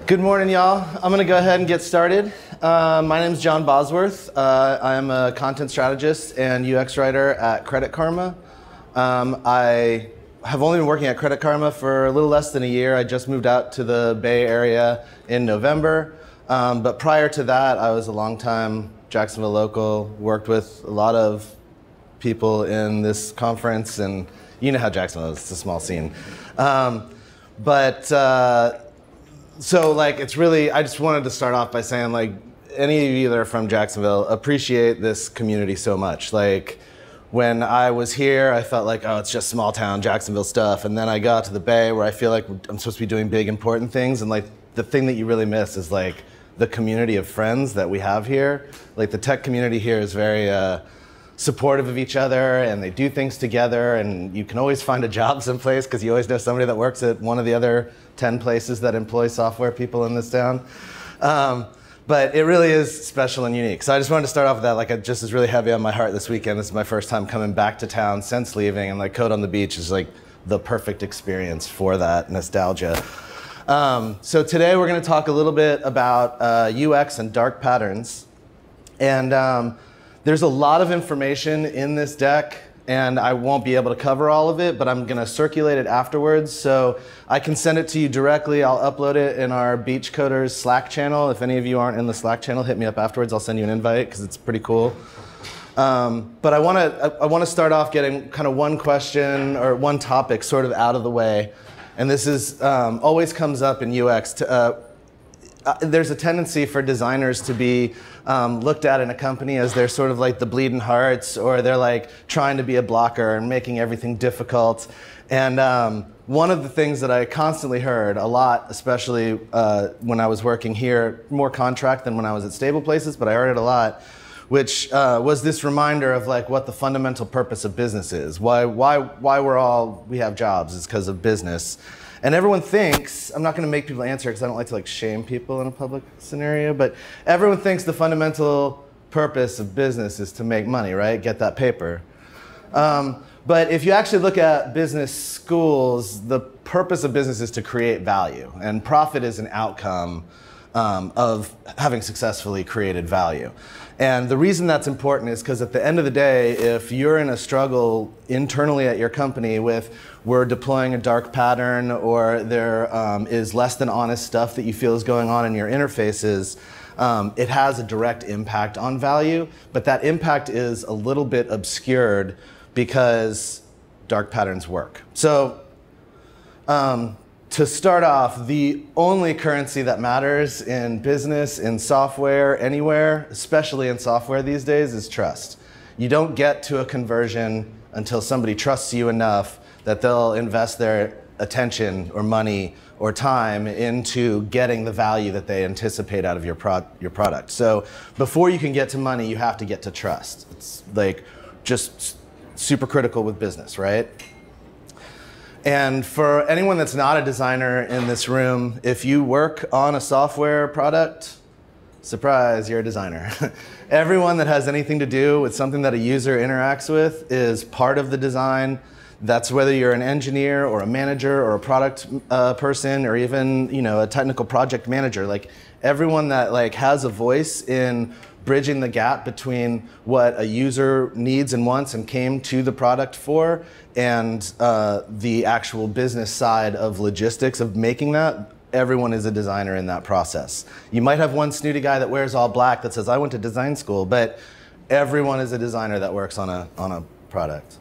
Good morning, y'all. I'm going to go ahead and get started. My name is John Bosworth. I'm a content strategist and UX writer at Credit Karma. I have only been working at Credit Karma for a little less than a year. I just moved out to the Bay Area in November. But prior to that, I was a longtime Jacksonville local, worked with a lot of people in this conference, and you know how Jacksonville is, it's a small scene. So like, it's really, I just wanted to start off by saying, like, any of you that are from Jacksonville appreciate this community so much. Like, when I was here, I felt like, oh, it's just small town Jacksonville stuff. And then I got to the Bay where I feel like I'm supposed to be doing big, important things. And like, the thing that you really miss is like the community of friends that we have here. Like, the tech community here is very supportive of each other, and they do things together, and you can always find a job someplace because you always know somebody that works at one of the other 10 places that employ software people in this town. But it really is special and unique. So I just wanted to start off with that. Like, it just is really heavy on my heart this weekend. This is my first time coming back to town since leaving, and like Code on the Beach is like the perfect experience for that nostalgia. So today we're going to talk a little bit about UX and dark patterns. And there's a lot of information in this deck, and I won't be able to cover all of it, but I'm going to circulate it afterwards. So I can send it to you directly. I'll upload it in our Beach Coders Slack channel. If any of you aren't in the Slack channel, hit me up afterwards. I'll send you an invite because it's pretty cool. But I want to start off getting kind of one question or one topic sort of out of the way. And this is always comes up in UX. There's a tendency for designers to be looked at in a company as they're sort of like the bleeding hearts, or they're like trying to be a blocker and making everything difficult. And one of the things that I constantly heard a lot, especially when I was working here, more contract than when I was at stable places, but I heard it a lot, which was this reminder of like what the fundamental purpose of business is. Why we have jobs is because of business. And everyone thinks, I'm not going to make people answer because I don't like to like shame people in a public scenario, but everyone thinks the fundamental purpose of business is to make money, right? Get that paper. But if you actually look at business schools, the purpose of business is to create value, and profit is an outcome of having successfully created value. And the reason that's important is because at the end of the day, if you're in a struggle internally at your company with we're deploying a dark pattern, or there is less than honest stuff that you feel is going on in your interfaces, it has a direct impact on value, but that impact is a little bit obscured because dark patterns work. So to start off, the only currency that matters in business, in software, anywhere, especially in software these days, is trust. You don't get to a conversion until somebody trusts you enough that they'll invest their attention or money or time into getting the value that they anticipate out of your product. So before you can get to money, you have to get to trust. It's like just super critical with business, right? And for anyone that's not a designer in this room, if you work on a software product, surprise, you're a designer. Everyone that has anything to do with something that a user interacts with is part of the design. That's whether you're an engineer or a manager or a product person, or even, you know, a technical project manager. Like, everyone that like has a voice in bridging the gap between what a user needs and wants and came to the product for, and the actual business side of logistics of making that. Everyone is a designer in that process. You might have one snooty guy that wears all black that says, I went to design school, but everyone is a designer that works on a product.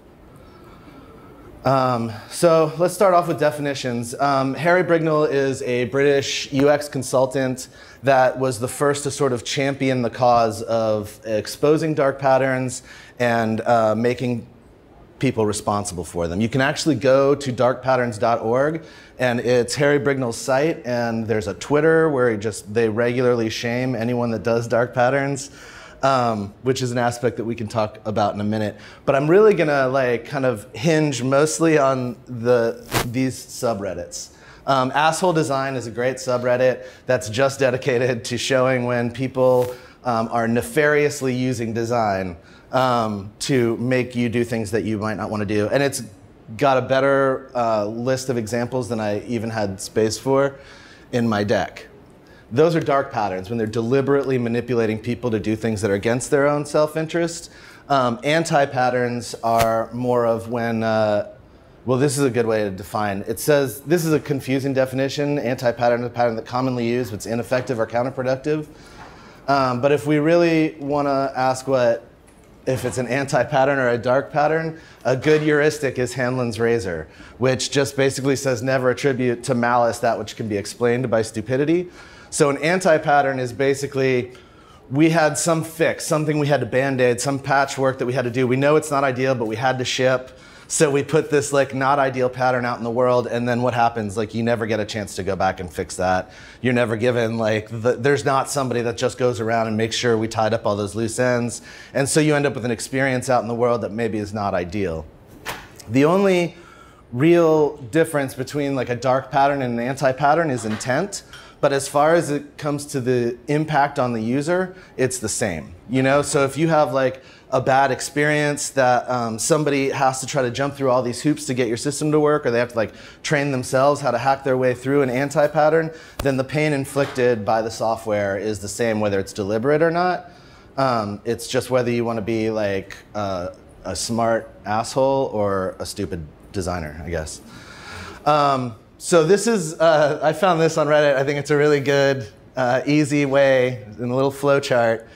So let's start off with definitions. Harry Brignall is a British UX consultant that was the first to sort of champion the cause of exposing dark patterns and making people responsible for them. You can actually go to darkpatterns.org, and it's Harry Brignall's site, and there's a Twitter where they regularly shame anyone that does dark patterns. Which is an aspect that we can talk about in a minute. But I'm really gonna like kind of hinge mostly on these subreddits. Asshole Design is a great subreddit that's just dedicated to showing when people are nefariously using design to make you do things that you might not want to do. And it's got a better list of examples than I even had space for in my deck. those are dark patterns, when they're deliberately manipulating people to do things that are against their own self-interest. Anti-patterns are more of when, well, this is a good way to define. It says, this is a confusing definition. Anti-pattern is a pattern that commonly used, but it's ineffective or counterproductive. But if we really want to ask if it's an anti-pattern or a dark pattern, a good heuristic is Hanlon's razor, which just basically says never attribute to malice that which can be explained by stupidity. So an anti-pattern is basically, we had some fix, something we had to band-aid, some patchwork that we had to do. We know it's not ideal, but we had to ship. So we put this like not ideal pattern out in the world, and then what happens? Like you never get a chance to go back and fix that. You're never given like, there's not somebody that just goes around and makes sure we tied up all those loose ends. And so you end up with an experience out in the world that maybe is not ideal. The only real difference between like a dark pattern and an anti-pattern is intent. But as far as it comes to the impact on the user, it's the same. You know, so if you have like a bad experience that somebody has to try to jump through all these hoops to get your system to work, or they have to like train themselves how to hack their way through an anti-pattern, then the pain inflicted by the software is the same whether it's deliberate or not. It's just whether you want to be like a smart asshole or a stupid designer, I guess. So this is, I found this on Reddit. I think it's a really good, easy way in a little flow chart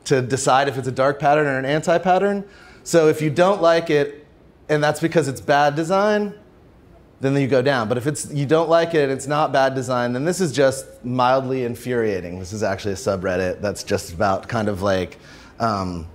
to decide if it's a dark pattern or an anti-pattern. So if you don't like it, and that's because it's bad design, then you go down. But if you don't like it and it's not bad design, then this is just mildly infuriating. This is actually a subreddit that's just about kind of like, I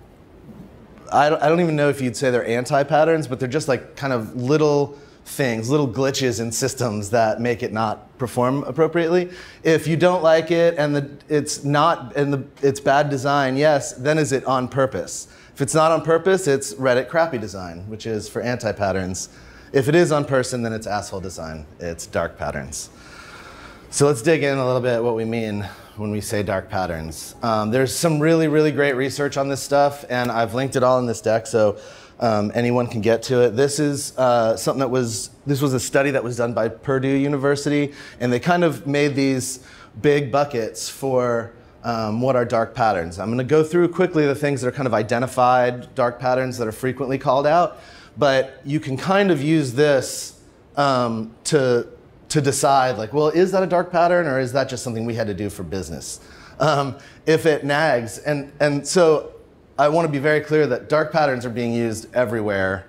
don't even know if you'd say they're anti-patterns, but they're just like kind of little things, little glitches in systems that make it not perform appropriately. If you don't like it and it's bad design, yes, then is it on purpose? If it's not on purpose, it's Reddit crappy design, which is for anti-patterns. If it is on person, then it's asshole design. It's dark patterns. So let's dig in a little bit what we mean when we say dark patterns. There's some really, really great research on this stuff, and I've linked it all in this deck, so anyone can get to it. This is this was a study that was done by Purdue University, and they kind of made these big buckets for what are dark patterns. I'm going to go through quickly the things that are kind of identified dark patterns that are frequently called out, but you can kind of use this to decide, like, well, is that a dark pattern, or is that just something we had to do for business? If it nags, and so I want to be very clear that dark patterns are being used everywhere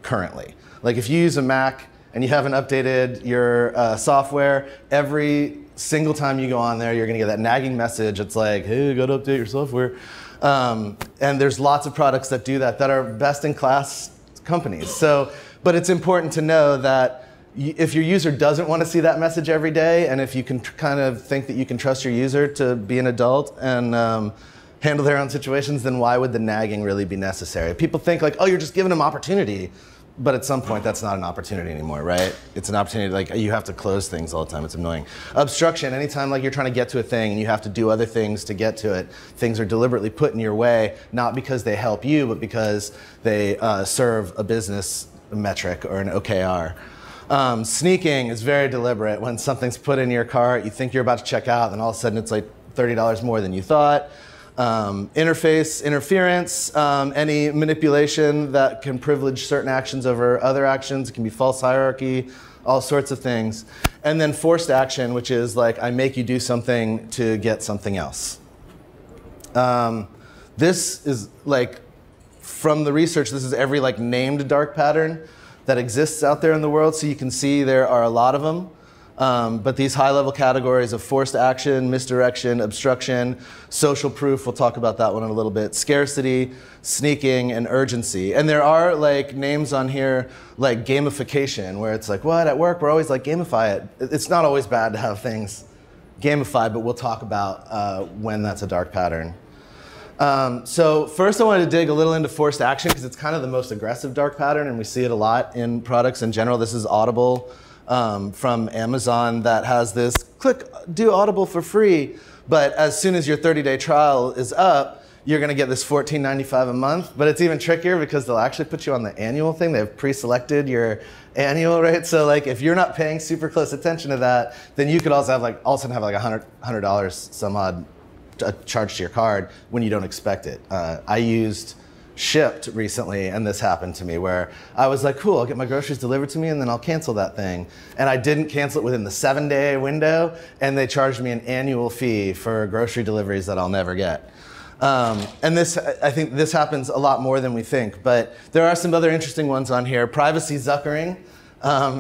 currently. Like if you use a Mac and you haven't updated your software, every single time you go on there, you're going to get that nagging message. It's like, hey, you got to update your software. And there's lots of products that do that are best-in-class companies. So, but it's important to know that if your user doesn't want to see that message every day, and if you can kind of think that you can trust your user to be an adult and handle their own situations, then why would the nagging really be necessary? People think like, oh, you're just giving them opportunity, but at some point that's not an opportunity anymore, right? It's an opportunity, like you have to close things all the time, it's annoying. Obstruction, anytime like you're trying to get to a thing and you have to do other things to get to it, things are deliberately put in your way, not because they help you, but because they serve a business metric or an OKR. Sneaking is very deliberate. When something's put in your cart, you think you're about to check out, and all of a sudden it's like $30 more than you thought. Interface interference, any manipulation that can privilege certain actions over other actions. It can be false hierarchy, all sorts of things. And then forced action, which is like I make you do something to get something else. This is like, from the research, this is every like named dark pattern that exists out there in the world. So you can see there are a lot of them. But these high-level categories of forced action, misdirection, obstruction, social proof, we'll talk about that one in a little bit, scarcity, sneaking, and urgency. And there are like names on here like gamification, where it's like, what, at work we're always like gamify it. It's not always bad to have things gamified, but we'll talk about when that's a dark pattern. So first I wanted to dig a little into forced action because it's kind of the most aggressive dark pattern, and we see it a lot in products in general. This is Audible. From Amazon that has this, click, do Audible for free, but as soon as your 30-day trial is up, you're going to get this $14.95 a month. But it's even trickier because they'll actually put you on the annual thing. They've pre-selected your annual rate. So like if you're not paying super close attention to that, then you could also have like $100 some odd charged to your card when you don't expect it. I used Shipped recently, and this happened to me where I was like, cool, I'll get my groceries delivered to me and then I'll cancel that thing. And I didn't cancel it within the 7-day window, and they charged me an annual fee for grocery deliveries that I'll never get. And this, I think this happens a lot more than we think, but there are some other interesting ones on here. Privacy Zuckering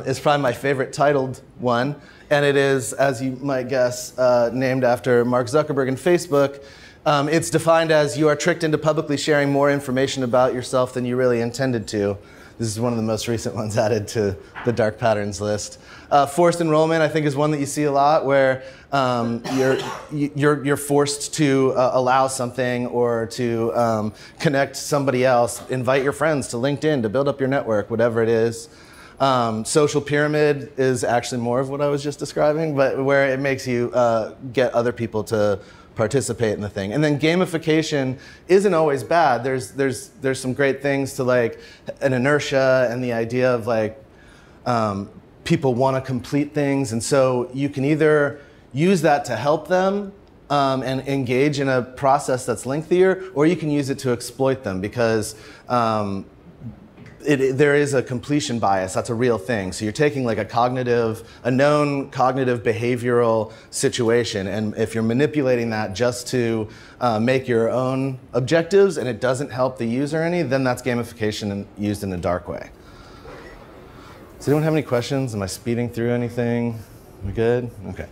is probably my favorite titled one, and it is, as you might guess, named after Mark Zuckerberg and Facebook. It's defined as you are tricked into publicly sharing more information about yourself than you really intended to. This is one of the most recent ones added to the dark patterns list. Forced enrollment, I think, is one that you see a lot, where you're forced to allow something or to connect somebody else, invite your friends to LinkedIn to build up your network, whatever it is. Social pyramid is actually more of what I was just describing, but where it makes you get other people to participate in the thing. And then gamification isn't always bad. There's some great things to like an inertia and the idea of like people want to complete things, and so you can either use that to help them and engage in a process that's lengthier, or you can use it to exploit them because there is a completion bias. That's a real thing. So you're taking like a known cognitive behavioral situation, and if you're manipulating that just to make your own objectives and it doesn't help the user any, then that's gamification used in a dark way. Does anyone have any questions? Am I speeding through anything? We good? Okay.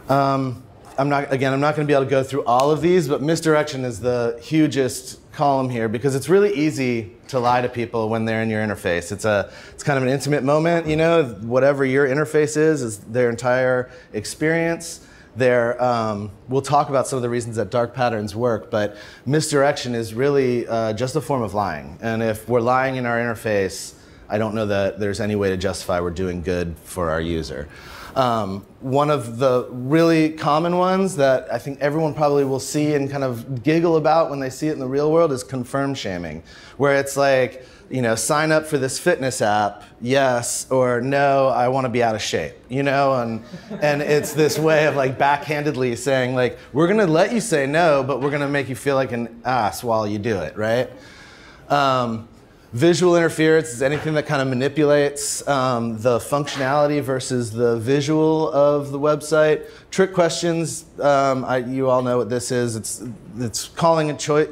I'm not going to be able to go through all of these, but misdirection is the hugest column here because it's really easy to lie to people when they're in your interface. It's kind of an intimate moment, you know, whatever your interface is their entire experience. We'll talk about some of the reasons that dark patterns work, but misdirection is really just a form of lying. And if we're lying in our interface, I don't know that there's any way to justify we're doing good for our user. One of the really common ones that I think everyone probably will see and kind of giggle about when they see it in the real world is confirm shaming, where it's like, you know, sign up for this fitness app, yes, or no, I want to be out of shape, you know, and it's this way of like backhandedly saying like, we're going to let you say no, but we're going to make you feel like an ass while you do it, right? Visual interference is anything that kind of manipulates the functionality versus the visual of the website. Trick questions, you all know what this is. It's calling a choice.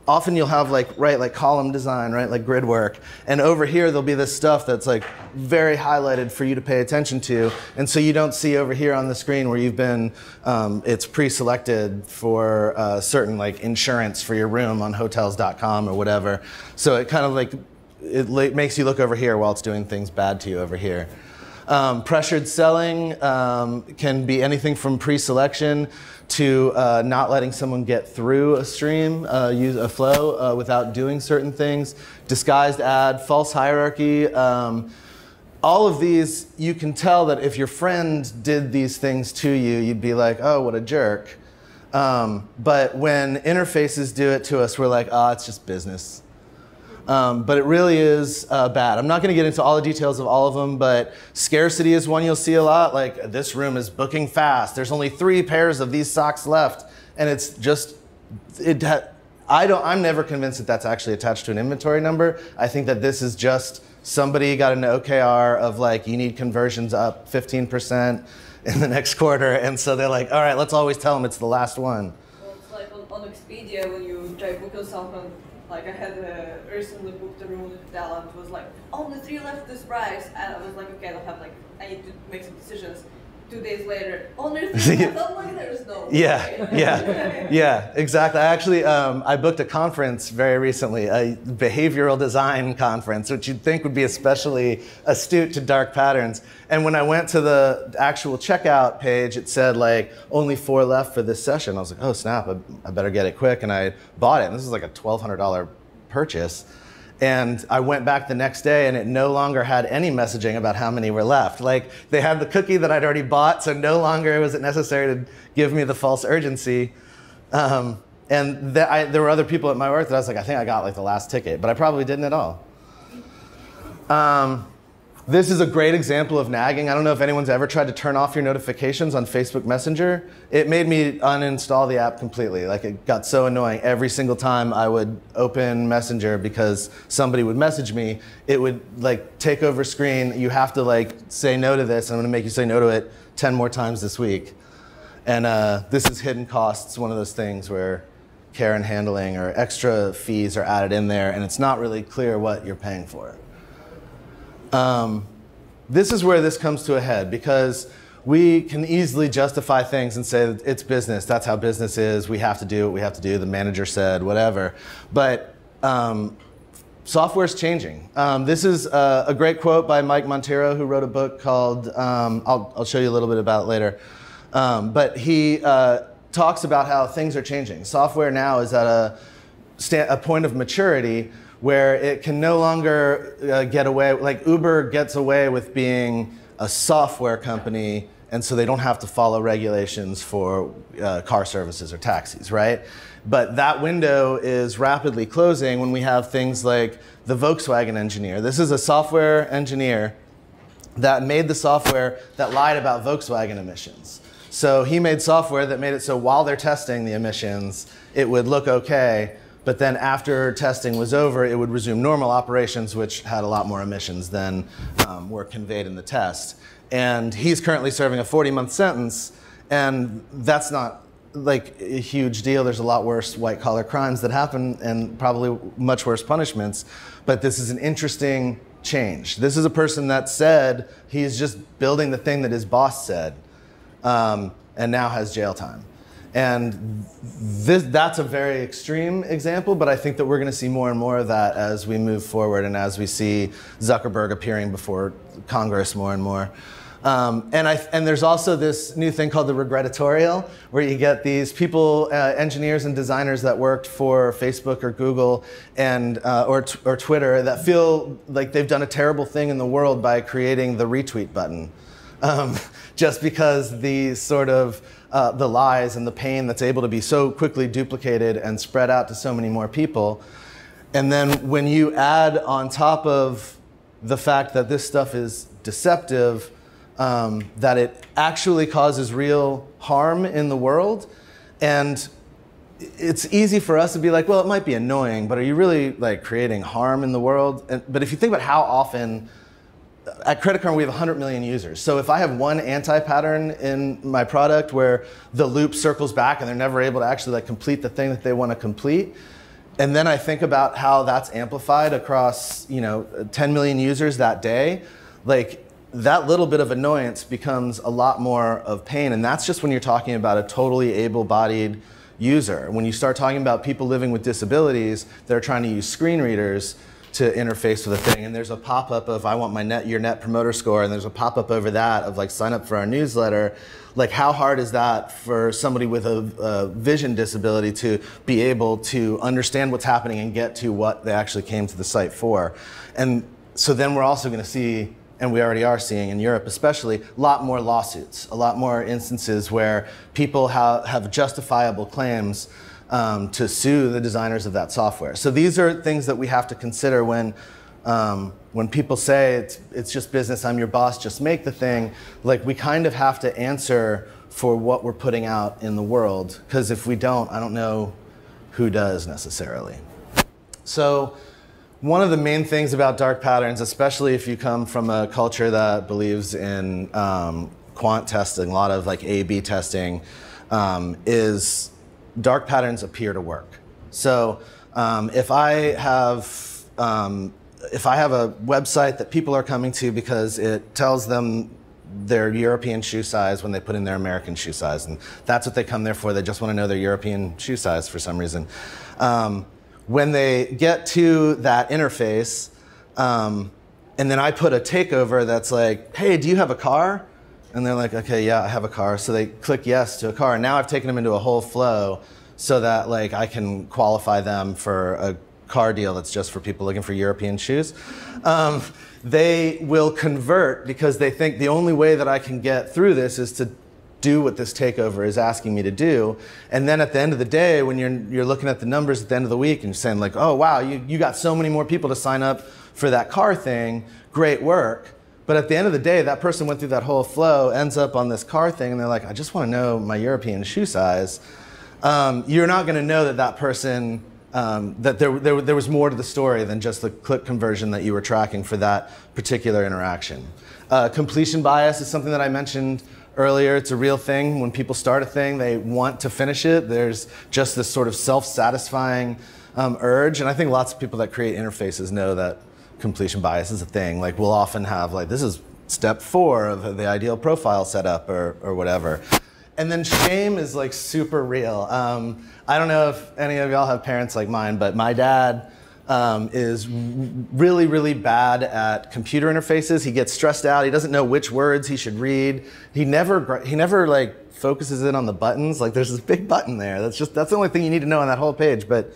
Often you'll have like column design, right, like grid work. And over here there'll be this stuff that's like very highlighted for you to pay attention to. And so you don't see over here on the screen where you've been, it's pre-selected for certain like insurance for your room on hotels.com or whatever. So it kind of like, it makes you look over here while it's doing things bad to you over here. Pressured selling can be anything from pre-selection to not letting someone get through a stream, use a flow without doing certain things. Disguised ad, false hierarchy. All of these, you can tell that if your friend did these things to you, you'd be like, oh, what a jerk. But when interfaces do it to us, we're like, oh, it's just business. But it really is bad. I'm not going to get into all the details of all of them, but scarcity is one you'll see a lot. Like, this room is booking fast. There's only 3 pairs of these socks left. And it's just, I'm never convinced that that's actually attached to an inventory number. I think that this is just somebody got an OKR of like, you need conversions up 15% in the next quarter. And so they're like, all right, let's always tell them it's the last one. Well, it's like on Expedia when you try to book yourself on. Like I had recently booked a room with Dell and it was like, only 3 left this price. And I was like, okay, I need to make some decisions. 2 days later, only 3 left. I'm like, there's no way. Yeah, exactly. I actually, I booked a conference very recently, a behavioral design conference, which you'd think would be especially astute to dark patterns. And when I went to the actual checkout page, it said like, only 4 left for this session. I was like, oh snap, I better get it quick. And I bought it. And this was like a $1,200 purchase. And I went back the next day and it no longer had any messaging about how many were left. Like, they had the cookie that I'd already bought, so no longer was it necessary to give me the false urgency. And there were other people at my work that I was like, I think I got like the last ticket, but I probably didn't at all. This is a great example of nagging. I don't know if anyone's ever tried to turn off your notifications on Facebook Messenger. It made me uninstall the app completely. Like, it got so annoying. Every single time I would open Messenger because somebody would message me, it would like take over screen. You have to like say no to this. I'm gonna make you say no to it 10 more times this week. And this is hidden costs, one of those things where care and handling or extra fees are added in there, and it's not really clear what you're paying for. This is where this comes to a head, because we can easily justify things and say that it's business. That's how business is. We have to do what we have to do. The manager said, whatever. But software's changing. This is a great quote by Mike Monteiro, who wrote a book called, I'll show you a little bit about it later. But he talks about how things are changing. Software now is at a point of maturity where it can no longer get away, like Uber gets away with being a software company, and so they don't have to follow regulations for car services or taxis, right? But that window is rapidly closing when we have things like the Volkswagen engineer. This is a software engineer that made the software that lied about Volkswagen emissions. So he made software that made it so while they're testing the emissions, it would look okay. But then after testing was over, it would resume normal operations, which had a lot more emissions than were conveyed in the test. And he's currently serving a 40-month sentence, and that's not like a huge deal. There's a lot worse white-collar crimes that happen, and probably much worse punishments. But this is an interesting change. This is a person that said he's just building the thing that his boss said, and now has jail time. And that's a very extreme example, but I think that we're going to see more and more of that as we move forward and as we see Zuckerberg appearing before Congress more and more. And there's also this new thing called the regrettatorial, where you get these people, engineers and designers that worked for Facebook or Google and or Twitter, that feel like they've done a terrible thing in the world by creating the retweet button. Just because the sort of the lies and the pain that's able to be so quickly duplicated and spread out to so many more people. And then when you add on top of the fact that this stuff is deceptive, that it actually causes real harm in the world, and it's easy for us to be like, well, it might be annoying, but are you really like creating harm in the world? But if you think about how often, at Credit Karma, we have 100 million users. So if I have one anti-pattern in my product where the loop circles back and they're never able to actually like complete the thing that they want to complete, and then I think about how that's amplified across 10 million users that day, like that little bit of annoyance becomes a lot more of pain. And that's just when you're talking about a totally able-bodied user. When you start talking about people living with disabilities that are trying to use screen readers to interface with a thing, and there's a pop-up of I want your net promoter score, and there's a pop-up over that of like sign up for our newsletter. Like, how hard is that for somebody with a vision disability to be able to understand what's happening and get to what they actually came to the site for? And so then we're also going to see, and we already are seeing in Europe especially, a lot more lawsuits, a lot more instances where people have justifiable claims to sue the designers of that software. So these are things that we have to consider when people say it's just business, I'm your boss, just make the thing. Like, we kind of have to answer for what we're putting out in the world, because if we don't, I don't know who does necessarily. So one of the main things about dark patterns, especially if you come from a culture that believes in quant testing, a lot of like A/B testing, is dark patterns appear to work. So if I have a website that people are coming to because it tells them their European shoe size when they put in their American shoe size, and that's what they come there for, they just want to know their European shoe size for some reason. When they get to that interface, and then I put a takeover that's like, hey, do you have a car? And they're like, okay, yeah, I have a car. So they click yes to a car. And now I've taken them into a whole flow so that like I can qualify them for a car deal that's just for people looking for European shoes. They will convert because they think the only way that I can get through this is to do what this takeover is asking me to do. And then at the end of the day, when you're looking at the numbers at the end of the week and saying like, oh wow, you got so many more people to sign up for that car thing, great work. But at the end of the day, that person went through that whole flow, ends up on this car thing, and they're like, I just want to know my European shoe size. You're not going to know that person, that there was more to the story than just the click conversion that you were tracking for that particular interaction. Completion bias is something that I mentioned earlier. It's a real thing. When people start a thing, they want to finish it. There's just this sort of self-satisfying urge, and I think lots of people that create interfaces know that completion bias is a thing. Like we'll often have like, this is step 4 of the ideal profile setup or whatever. And then shame is like super real. I don't know if any of y'all have parents like mine, but my dad is really, really bad at computer interfaces. He gets stressed out. He doesn't know which words he should read. He never like focuses in on the buttons. Like there's this big button there. That's the only thing you need to know on that whole page. But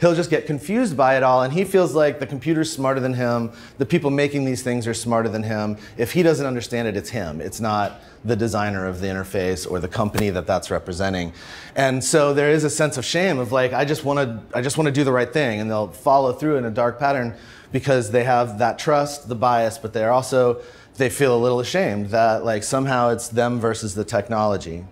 he'll just get confused by it all, and he feels like the computer's smarter than him, the people making these things are smarter than him. If he doesn't understand it, it's him. It's not the designer of the interface or the company that's representing. And so there is a sense of shame of like, I just want to do the right thing, and they'll follow through in a dark pattern because they have that trust, the bias, but they feel a little ashamed that like somehow it's them versus the technology.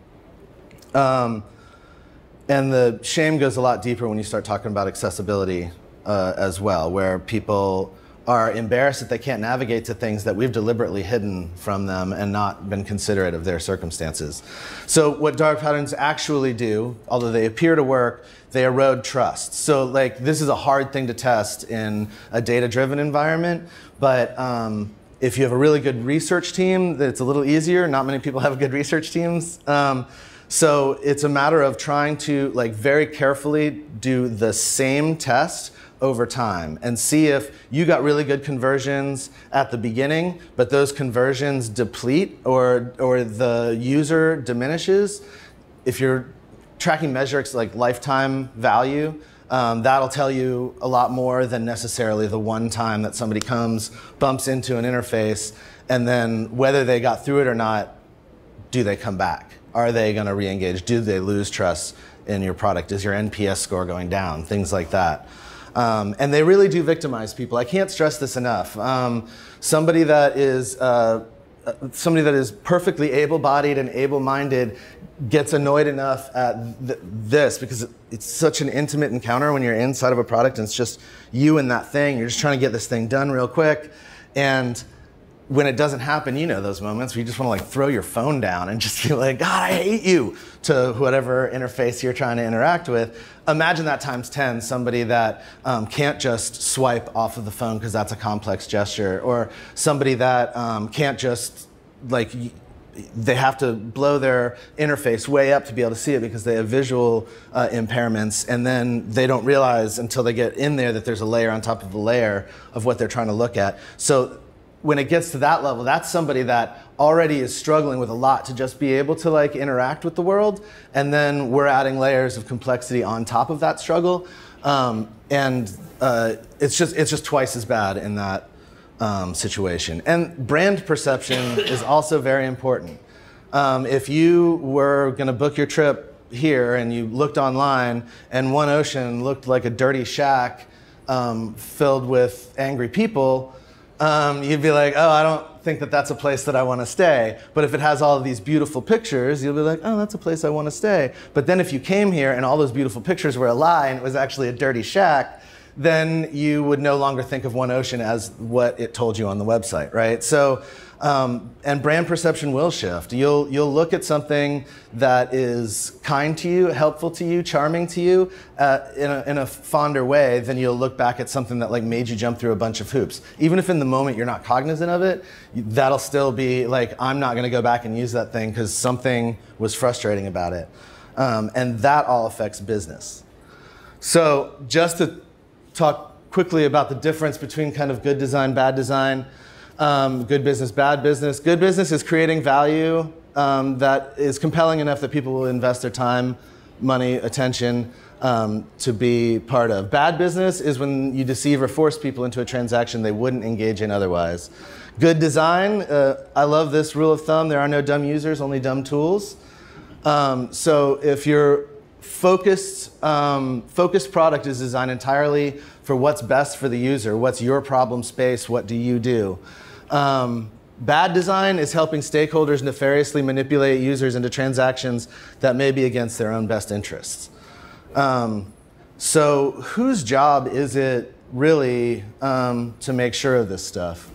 And the shame goes a lot deeper when you start talking about accessibility as well, where people are embarrassed that they can't navigate to things that we've deliberately hidden from them and not been considerate of their circumstances. So what dark patterns actually do, although they appear to work, they erode trust. So like this is a hard thing to test in a data-driven environment, but if you have a really good research team, it's a little easier. Not many people have good research teams. So it's a matter of trying to like very carefully do the same test over time and see if you got really good conversions at the beginning, but those conversions deplete or the user diminishes. If you're tracking metrics like lifetime value, that'll tell you a lot more than necessarily the one time that somebody comes, bumps into an interface, and then whether they got through it or not, do they come back? Are they going to re-engage? Do they lose trust in your product? Is your NPS score going down? Things like that. And they really do victimize people. I can't stress this enough. Somebody that is perfectly able-bodied and able-minded gets annoyed enough at this because it's such an intimate encounter when you're inside of a product and it's just you and that thing. You're just trying to get this thing done real quick. And when it doesn't happen, you know those moments where you just want to like throw your phone down and just feel like, God, I hate you, to whatever interface you're trying to interact with. Imagine that times 10, somebody that can't just swipe off of the phone because that's a complex gesture, or somebody that can't just like, they have to blow their interface way up to be able to see it because they have visual impairments, and then they don't realize until they get in there that there's a layer on top of a layer of what they're trying to look at. So when it gets to that level, that's somebody that already is struggling with a lot to just be able to like interact with the world, and then we're adding layers of complexity on top of that struggle, and it's just twice as bad in that situation. And brand perception is also very important. If you were going to book your trip here and you looked online and One Ocean looked like a dirty shack filled with angry people, you'd be like, oh, I don't think that that's a place that I want to stay. But if it has all of these beautiful pictures, you'll be like, oh, that's a place I want to stay. But then if you came here and all those beautiful pictures were a lie and it was actually a dirty shack, then you would no longer think of One Ocean as what it told you on the website, right? So, and brand perception will shift. You'll look at something that is kind to you, helpful to you, charming to you in a fonder way than you'll look back at something that like made you jump through a bunch of hoops. Even if in the moment you're not cognizant of it, that'll still be like, I'm not going to go back and use that thing because something was frustrating about it. And that all affects business. So just to talk quickly about the difference between kind of good design, bad design. Good business, bad business. Good business is creating value that is compelling enough that people will invest their time, money, attention to be part of. Bad business is when you deceive or force people into a transaction they wouldn't engage in otherwise. Good design, I love this rule of thumb, there are no dumb users, only dumb tools. So if your focused product is designed entirely for what's best for the user, what's your problem space, what do you do? Bad design is helping stakeholders nefariously manipulate users into transactions that may be against their own best interests. So whose job is it really to make sure of this stuff?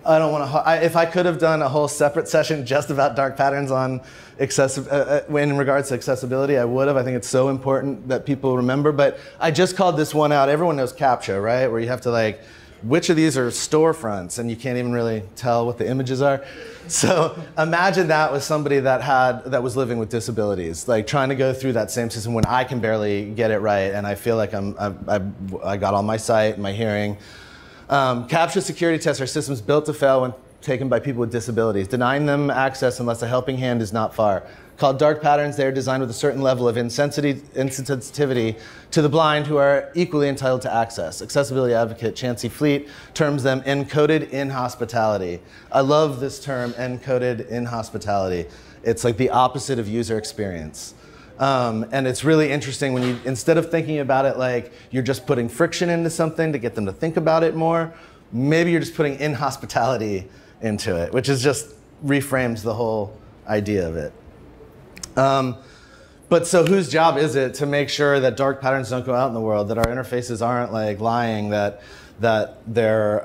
I don't want to. If I could have done a whole separate session just about dark patterns on in regards to accessibility, I would have. I think it's so important that people remember. But I just called this one out. Everyone knows CAPTCHA, right? Where you have to like, which of these are storefronts, and you can't even really tell what the images are. So imagine that with somebody that was living with disabilities, like trying to go through that same system when I can barely get it right, and I feel like I got all my sight and my hearing. CAPTCHA security tests are systems built to fail when taken by people with disabilities, denying them access unless a helping hand is not far. Called dark patterns, they are designed with a certain level of insensitivity to the blind who are equally entitled to access. Accessibility advocate Chancey Fleet terms them encoded in hospitality. I love this term, encoded in hospitality. It's like the opposite of user experience. And it's really interesting when you, instead of thinking about it like you're just putting friction into something to get them to think about it more, maybe you're just putting in-hospitality into it, which is just reframes the whole idea of it. But so whose job is it to make sure that dark patterns don't go out in the world, that our interfaces aren't like lying, that they're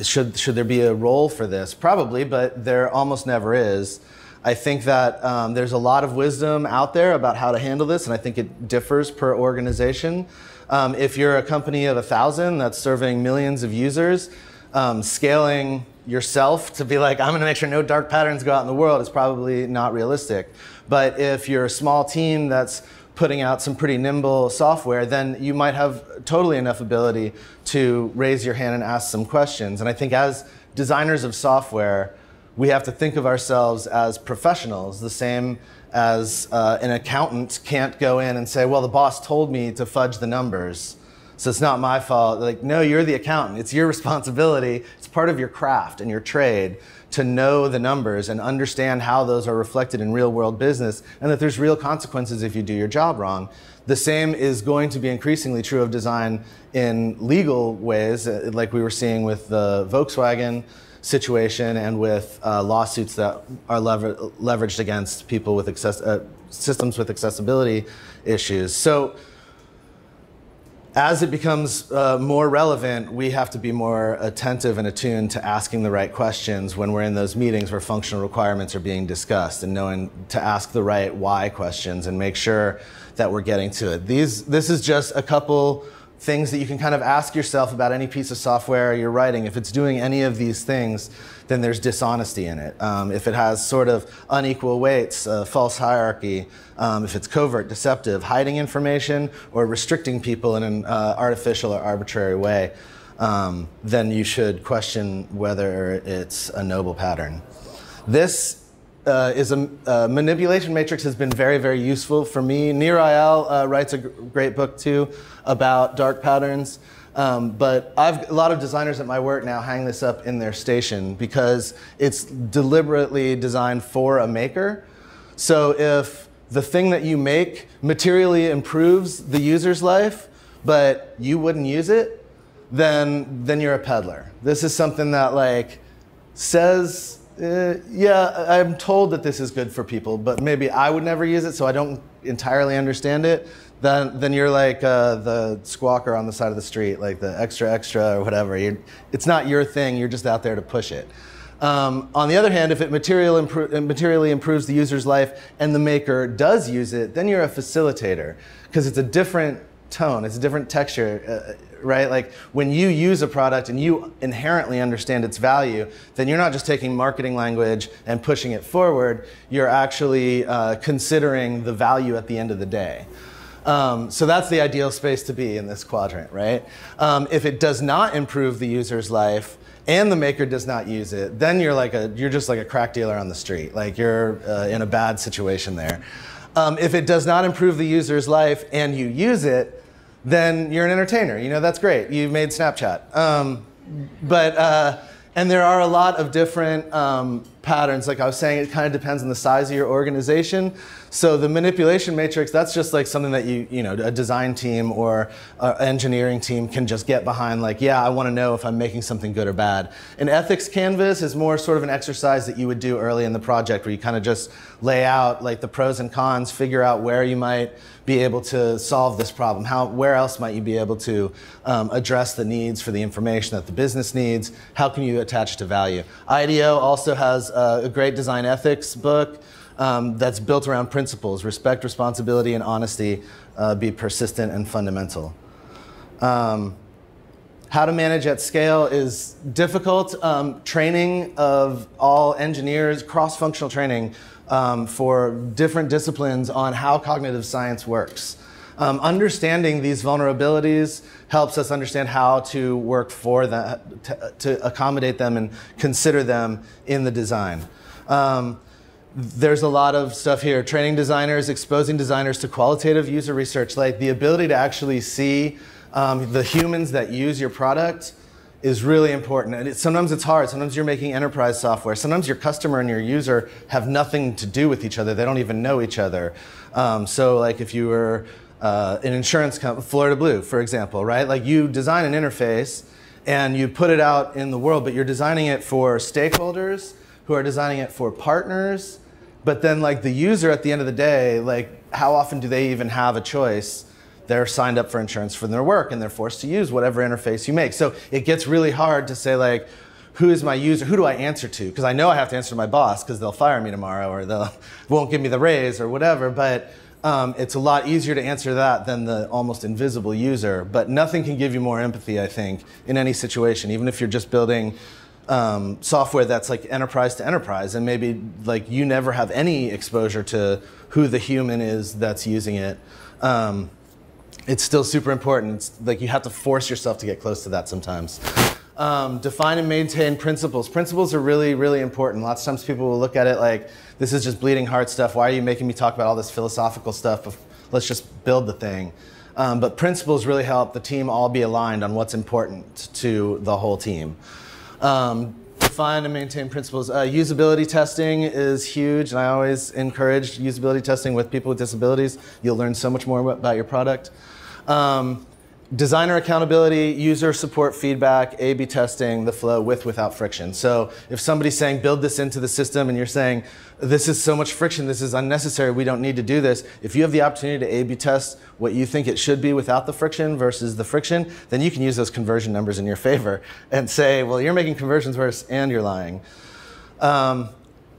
should there be a role for this? Probably, but there almost never is. I think that there's a lot of wisdom out there about how to handle this, and I think it differs per organization. If you're a company of 1,000 that's serving millions of users, scaling yourself to be like, I'm going to make sure no dark patterns go out in the world is probably not realistic. But if you're a small team that's putting out some pretty nimble software, then you might have totally enough ability to raise your hand and ask some questions. And I think as designers of software, we have to think of ourselves as professionals, the same as an accountant can't go in and say, well, the boss told me to fudge the numbers, so it's not my fault. Like, no, you're the accountant. It's your responsibility. It's part of your craft and your trade to know the numbers and understand how those are reflected in real world business, and that there's real consequences if you do your job wrong. The same is going to be increasingly true of design in legal ways, like we were seeing with the Volkswagen situation and with lawsuits that are leveraged against people with systems with accessibility issues. So as it becomes more relevant, we have to be more attentive and attuned to asking the right questions when we're in those meetings where functional requirements are being discussed, and knowing to ask the right why questions and make sure that we're getting to it. This is just a couple things that you can kind of ask yourself about any piece of software you're writing. If it's doing any of these things, then there's dishonesty in it. If it has sort of unequal weights, false hierarchy, if it's covert, deceptive, hiding information, or restricting people in an artificial or arbitrary way, then you should question whether it's a noble pattern. This is a manipulation matrix has been very, very useful for me. Nir Eyal writes a great book too about dark patterns. But a lot of designers at my work now hang this up in their station because it's deliberately designed for a maker. So if the thing that you make materially improves the user's life, but you wouldn't use it, then you're a peddler. This is something that like says, yeah, I'm told that this is good for people, but maybe I would never use it, so I don't entirely understand it. Then you're like the squawker on the side of the street, like the extra or whatever. It's not your thing, you're just out there to push it. On the other hand, if it materially improves the user's life and the maker does use it, then you're a facilitator, because it's a different tone, it's a different texture, right? Like when you use a product and you inherently understand its value, then you're not just taking marketing language and pushing it forward, you're actually considering the value at the end of the day. So that's the ideal space to be in this quadrant, right? If it does not improve the user's life and the maker does not use it, then you're just like a crack dealer on the street. Like you're in a bad situation there. If it does not improve the user's life and you use it, then you're an entertainer. You know, that's great. You made Snapchat. And there are a lot of different patterns. Like I was saying, it kind of depends on the size of your organization. So the manipulation matrix, that's just like something that a design team or an engineering team can just get behind. Like, yeah, I want to know if I'm making something good or bad. An ethics canvas is more sort of an exercise that you would do early in the project, where you kind of just lay out like the pros and cons, figure out where you might be able to solve this problem. Where else might you be able to address the needs for the information that the business needs? How can you attach it to value? IDEO also has a great design ethics book that's built around principles: respect, responsibility, and honesty, be persistent and fundamental. How to manage at scale is difficult. Training of all engineers, cross-functional training for different disciplines on how cognitive science works. Understanding these vulnerabilities helps us understand how to work for them, to accommodate them and consider them in the design. There's a lot of stuff here. Training designers, exposing designers to qualitative user research, like the ability to actually see the humans that use your product is really important. And sometimes it's hard. Sometimes you're making enterprise software. Sometimes your customer and your user have nothing to do with each other. They don't even know each other. So like if you were an insurance company, Florida Blue, for example, right? Like you design an interface and you put it out in the world, but you're designing it for stakeholders who are designing it for partners. But then like the user at the end of the day, like how often do they even have a choice? They're signed up for insurance for their work and they're forced to use whatever interface you make. So it gets really hard to say like, who is my user? Who do I answer to? Because I know I have to answer to my boss because they'll fire me tomorrow or they won't give me the raise or whatever. But it's a lot easier to answer that than the almost invisible user. But nothing can give you more empathy, I think, in any situation, even if you're just building software that's like enterprise to enterprise, and maybe like you never have any exposure to who the human is that's using it. It's still super important. It's like you have to force yourself to get close to that sometimes. Define and maintain principles. Principles are really, really important. Lots of times people will look at it like, this is just bleeding heart stuff. Why are you making me talk about all this philosophical stuff? Let's just build the thing. But principles really help the team all be aligned on what's important to the whole team. Define and maintain principles. Usability testing is huge, and I always encourage usability testing with people with disabilities. You'll learn so much more about your product. Designer accountability, user support feedback, A/B testing, the flow with, without friction. So if somebody's saying build this into the system and you're saying this is so much friction, this is unnecessary, we don't need to do this. If you have the opportunity to A/B test what you think it should be without the friction versus the friction, then you can use those conversion numbers in your favor and say, well, you're making conversions worse and you're lying.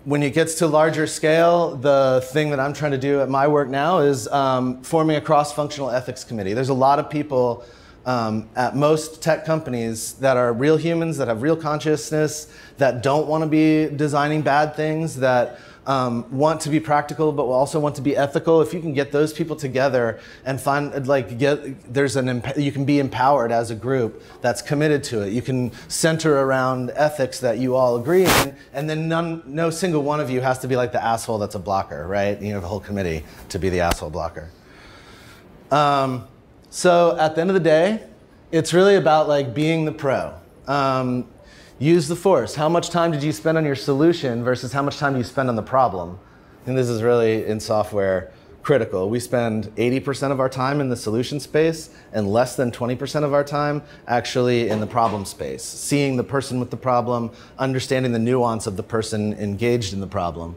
When it gets to larger scale, the thing that I'm trying to do at my work now is forming a cross-functional ethics committee. There's a lot of people at most tech companies that are real humans, that have real consciousness, that don't want to be designing bad things, that want to be practical but also want to be ethical. If you can get those people together and find you can be empowered as a group that's committed to it. You can center around ethics that you all agree in, and then no single one of you has to be like the asshole that's a blocker, right? You have a whole committee to be the asshole blocker. So at the end of the day, it's really about like being the pro. Use the force. How much time did you spend on your solution versus how much time do you spend on the problem? And this is really, in software, critical. We spend 80% of our time in the solution space and less than 20% of our time actually in the problem space. Seeing the person with the problem, understanding the nuance of the person engaged in the problem.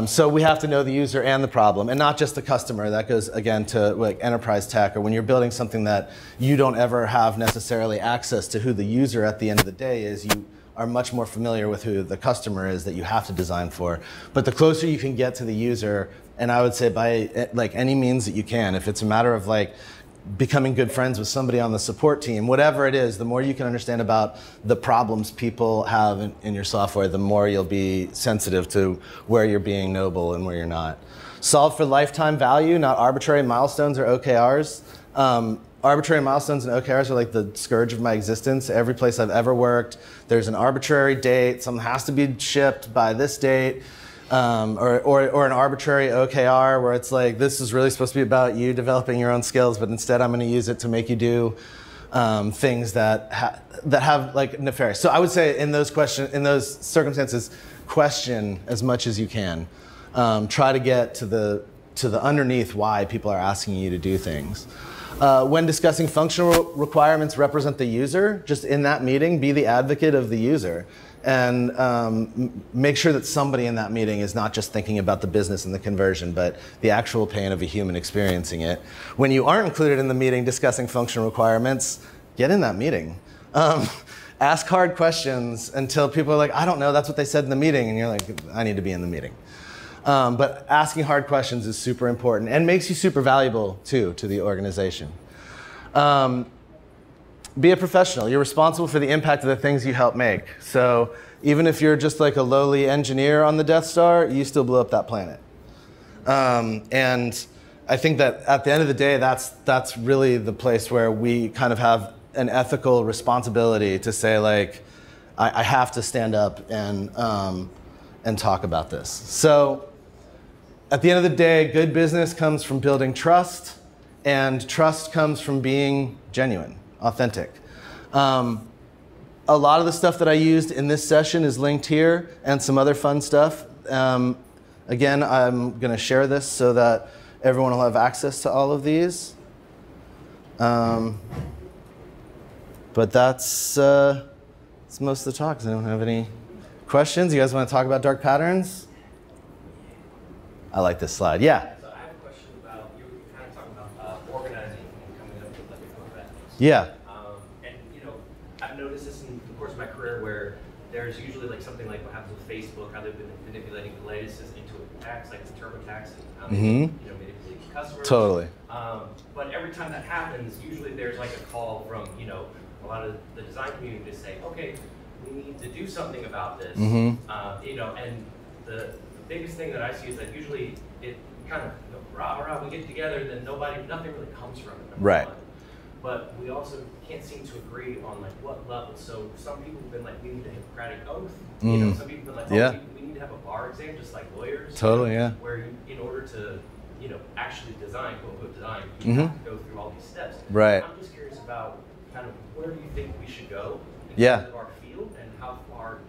So we have to know the user and the problem, and not just the customer. That goes, again, to like enterprise tech, or when you're building something that you don't ever have necessarily access to who the user at the end of the day is. You are much more familiar with who the customer is that you have to design for. But the closer you can get to the user, and I would say by like any means that you can, if it's a matter of like becoming good friends with somebody on the support team, whatever it is, the more you can understand about the problems people have in your software, the more you'll be sensitive to where you're being noble and where you're not. Solve for lifetime value, not arbitrary milestones or OKRs. Arbitrary milestones and OKRs are like the scourge of my existence. Every place I've ever worked, there's an arbitrary date, something has to be shipped by this date. Or an arbitrary OKR where it's like, this is really supposed to be about you developing your own skills, but instead I'm going to use it to make you do things that have like nefarious. So I would say in those circumstances, question as much as you can. Try to get to the underneath why people are asking you to do things. When discussing functional requirements, represent the user. Just in that meeting, be the advocate of the user. And make sure that somebody in that meeting is not just thinking about the business and the conversion, but the actual pain of a human experiencing it. When you aren't included in the meeting discussing functional requirements, get in that meeting. Ask hard questions until people are like, I don't know, that's what they said in the meeting. And you're like, I need to be in the meeting. But asking hard questions is super important and makes you super valuable, too, to the organization. Be a professional. You're responsible for the impact of the things you help make. So even if you're just like a lowly engineer on the Death Star, you still blew up that planet. And I think that at the end of the day, that's really the place where we kind of have an ethical responsibility to say, like, I have to stand up and talk about this. So at the end of the day, good business comes from building trust, and trust comes from being genuine, authentic. A lot of the stuff that I used in this session is linked here, and some other fun stuff. Again, I'm going to share this so that everyone will have access to all of these. But that's most of the talk. Does anyone have any questions? You guys want to talk about dark patterns? I like this slide. Yeah? So I have a question about, you were kind of talking about organizing and coming up with like a code method. Yeah. And you know, I've noticed this in the course of my career where there's usually like something like what happens with Facebook, how they've been manipulating the latest into attacks, like the TurboTax, and how they manipulate customers. Totally. But every time that happens, usually there's like a call from, a lot of the design community to say, okay, we need to do something about this. And the biggest thing that I see is that usually it kind of, rah, we get together, then nothing really comes from it. Right. But we also can't seem to agree on like what level. So some people have been like, we need a Hippocratic oath. Some people have been like, we need to have a bar exam, just like lawyers. Totally, yeah. Where in order to, actually design, quote unquote design, you have to go through all these steps. Right. I'm just curious about kind of where do you think we should go in terms of our field, and how far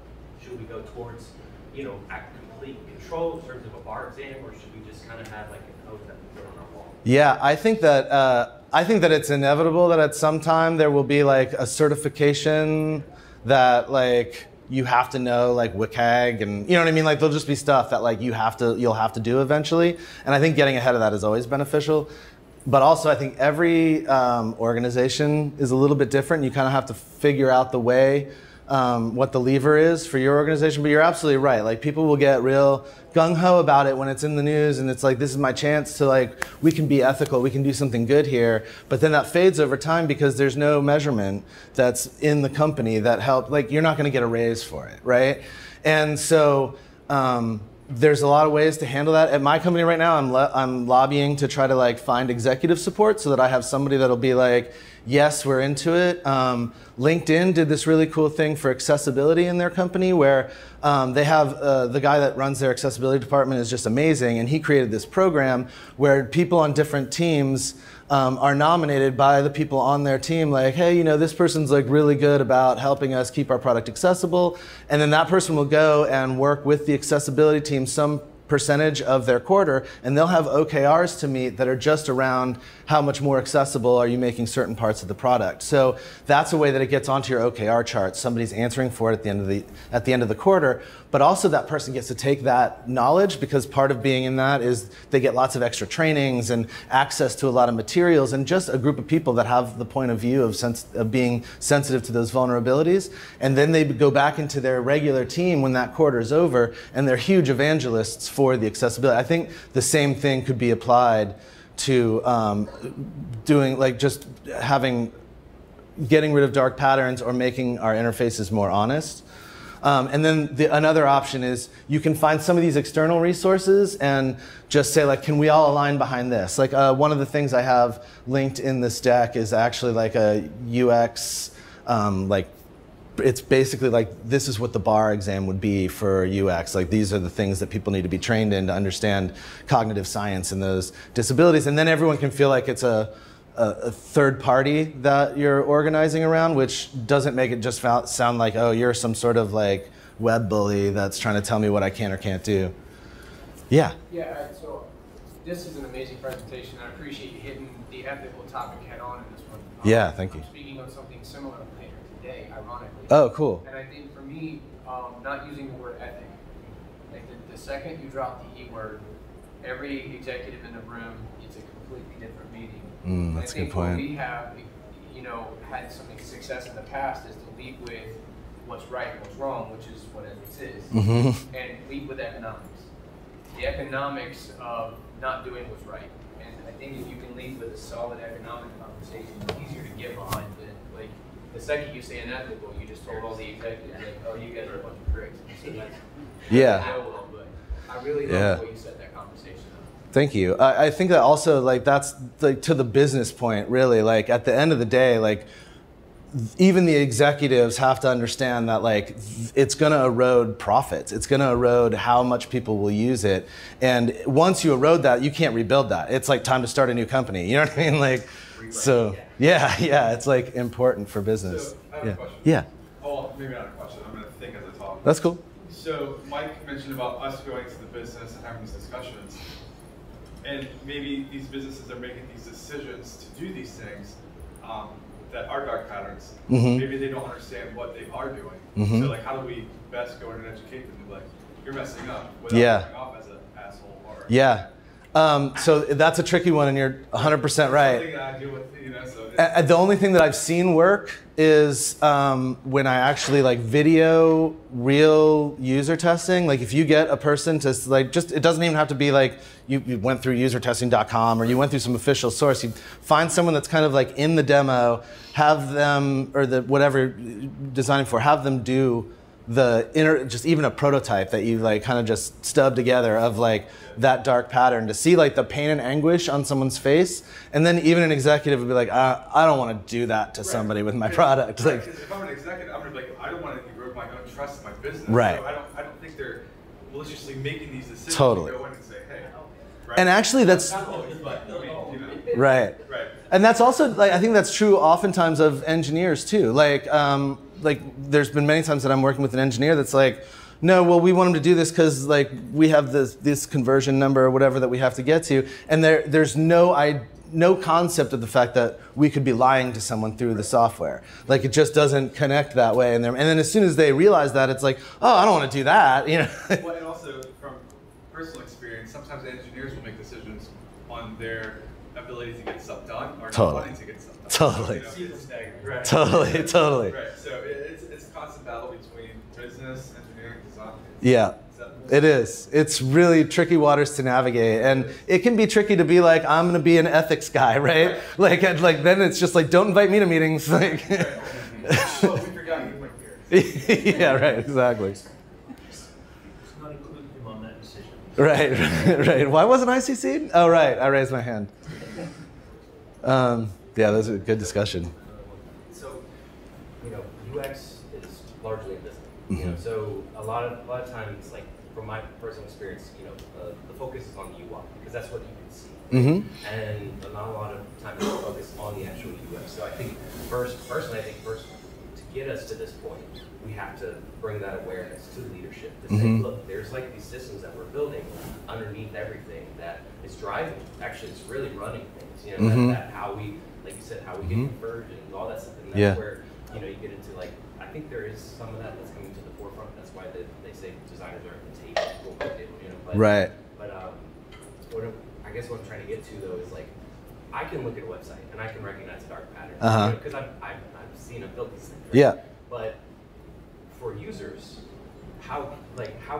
should we go towards, complete control in terms of a bar exam, or should we just kind of have like an oath that we put on our wall? Yeah, I think that it's inevitable that at some time there will be like a certification that like you have to know, like WCAG, and you know what I mean? Like there'll just be stuff that like you'll have to do eventually. And I think getting ahead of that is always beneficial. But also I think every organization is a little bit different. You kind of have to figure out the way, what the lever is for your organization. But you're absolutely right. Like people will get real gung-ho about it when it's in the news, and it's like, this is my chance to like, we can be ethical, we can do something good here. But then that fades over time because there's no measurement that's in the company that help, like you're not gonna get a raise for it, right? And so there's a lot of ways to handle that. At my company right now, I'm lobbying to try to like find executive support so that I have somebody that'll be like, yes, we're into it. LinkedIn did this really cool thing for accessibility in their company where they have the guy that runs their accessibility department is just amazing, and he created this program where people on different teams are nominated by the people on their team, like, hey, this person's like really good about helping us keep our product accessible, and then that person will go and work with the accessibility team some percentage of their quarter, and they'll have OKRs to meet that are just around how much more accessible are you making certain parts of the product. So that's a way that it gets onto your OKR chart. Somebody's answering for it at the end of the quarter, but also that person gets to take that knowledge, because part of being in that is they get lots of extra trainings and access to a lot of materials, and just a group of people that have the point of view of being sensitive to those vulnerabilities. And then they go back into their regular team when that quarter is over, and they're huge evangelists for the accessibility. I think the same thing could be applied to doing like getting rid of dark patterns or making our interfaces more honest. And then another option is you can find some of these external resources and just say like, can we all align behind this? Like one of the things I have linked in this deck is actually like a UX, it's basically like, this is what the bar exam would be for UX. Like these are the things that people need to be trained in to understand cognitive science and those disabilities. And then everyone can feel like it's a a third party that you're organizing around, which doesn't make it just sound like, oh, you're some sort of like web bully that's trying to tell me what I can or can't do. Yeah. Yeah, so this is an amazing presentation. I appreciate you hitting the ethical topic head on in this one. Yeah, thank you. I'm speaking on something similar later today, ironically. Oh, cool. And I think for me, not using the word ethic, like the second you drop the E word, every executive in the room, it's a completely different meeting. That's a good point. point. We have, had some success in the past is to lead with what's right and what's wrong, which is what ethics is, and lead with economics. The economics of not doing what's right. And I think if you can lead with a solid economic conversation, it's easier to get behind than, like, the second you say unethical, you just told all the executives, like, oh, you guys are a bunch of pricks. So that's, but I really love the way you set that conversation up. Thank you. I think that also, like, that's like to the business point, really. Like, at the end of the day, like, even the executives have to understand that, like, it's going to erode profits. It's going to erode how much people will use it. And once you erode that, you can't rebuild that. It's like time to start a new company. You know what I mean? Like, so yeah, it's like important for business. So I have a question. Yeah. Oh, maybe not a question. I'm going to think as I talk. That's cool. So Mike mentioned about us going to the business and having these discussions. And maybe these businesses are making these decisions to do these things that are dark patterns. Maybe they don't understand what they are doing. So, like, how do we best go in and educate them? Like, you're messing up without coming off as an asshole. Or So that's a tricky one, and you're 100% right. Something that I deal with, so the only thing that I've seen work is when I actually like video real user testing. Like, if you get a person to, like, just, it doesn't even have to be like you went through usertesting.com or you went through some official source. You find someone that's kind of like in the demo, have them, or the whatever you're designing for, have them do just even a prototype that you like kind of just stub together of like that dark pattern to see like the pain and anguish on someone's face. And then even an executive would be like, I don't want to do that to somebody with my product. Right, Like, because if I'm an executive, I'm gonna be like, I don't want to erode my own trust in my business. Right. So I don't think they're maliciously making these decisions. Totally. To go in and say, hey. Right? and actually that's Not always, but I mean, right. Right. And that's also, like, I think that's true oftentimes of engineers too. Like there's been many times that I'm working with an engineer that's like, no, well, we want them to do this because like we have this conversion number or whatever that we have to get to, and there's no concept of the fact that we could be lying to someone through the software. Like, it just doesn't connect that way. And then as soon as they realize that, it's like, oh, I don't want to do that, Well, and also from personal experience, sometimes engineers will make decisions on their ability to get stuff done or not wanting to get stuff done. Totally. Right. Totally. Right. So it's a constant battle between business, engineering, design. Yeah. It is. It's really tricky waters to navigate, and it can be tricky to be like, I'm going to be an ethics guy, right? Like then it's just like, don't invite me to meetings. Like, Oh, we forgot you went here. yeah, right, exactly. It's not including him on that decision. Right. Why wasn't I CC'd? Oh, right. I raised my hand. Yeah, that's a good discussion. So, UX is largely invisible. So a lot of times, like from my personal experience, the focus is on the UI because that's what you can see, and not a lot of times we focus on the actual UX. So I think first to get us to this point, we have to bring that awareness to leadership to say, look, there's like these systems that we're building underneath everything that is driving. Actually, it's really running things. That how we, like you said, how we get conversion and all that stuff. And that's where you get into like, I think there is some of that that's coming to the forefront. That's why they say designers are at the table, But, right. But I guess what I'm trying to get to though is like, I can look at a website and I can recognize a dark pattern because I've seen and built these things. Right? Yeah. But for users, how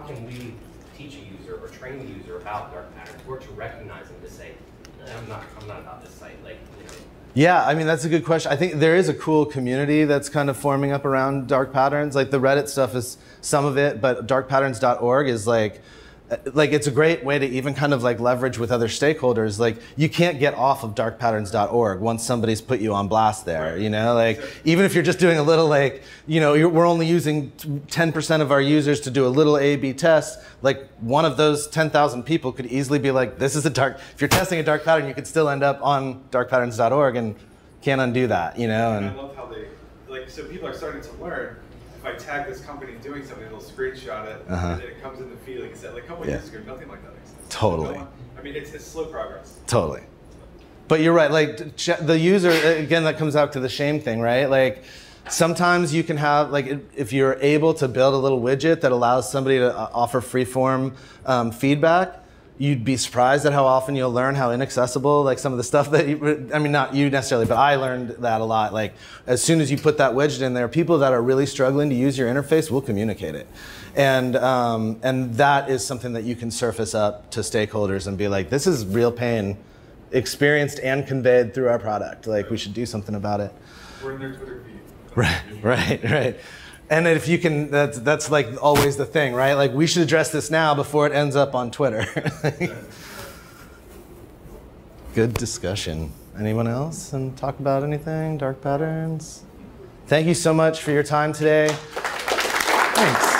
can we teach a user or train the user about dark patterns or to recognize them to say, I'm not about this site, Yeah, I mean, that's a good question. I think there is a cool community that's kind of forming up around dark patterns. Like the Reddit stuff is some of it, but darkpatterns.org is like like it's a great way to even kind of like leverage with other stakeholders. Like you can't get off of darkpatterns.org once somebody's put you on blast there, Right. you know, like even if you're just doing a little like, you know, we're only using 10% of our users to do a little A/B test, like one of those 10,000 people could easily be like, this is a dark, if you're testing a dark pattern, you could still end up on darkpatterns.org and can't undo that, you know. And I love how they, like, so people are starting to learn, if I tag this company doing something, it'll screenshot it, and then it comes in the feed, like you said, like a couple years ago, nothing like that existed. Totally. No one, I mean, it's slow progress. Totally. But you're right, like the user, again, that comes out to the shame thing, right? Like sometimes you can have, like if you're able to build a little widget that allows somebody to offer freeform feedback, you'd be surprised at how often you'll learn how inaccessible, like some of the stuff that you, I mean, not you necessarily, but I learned that a lot. Like as soon as you put that widget in there, people that are really struggling to use your interface will communicate it. And that is something that you can surface up to stakeholders and be like, this is real pain, experienced and conveyed through our product. Like we should do something about it. We're in their Twitter feed. Right. And if you can, that's like always the thing, right? Like we should address this now before it ends up on Twitter. Good discussion. Anyone else and talk about anything? Dark patterns? Thank you so much for your time today. Thanks.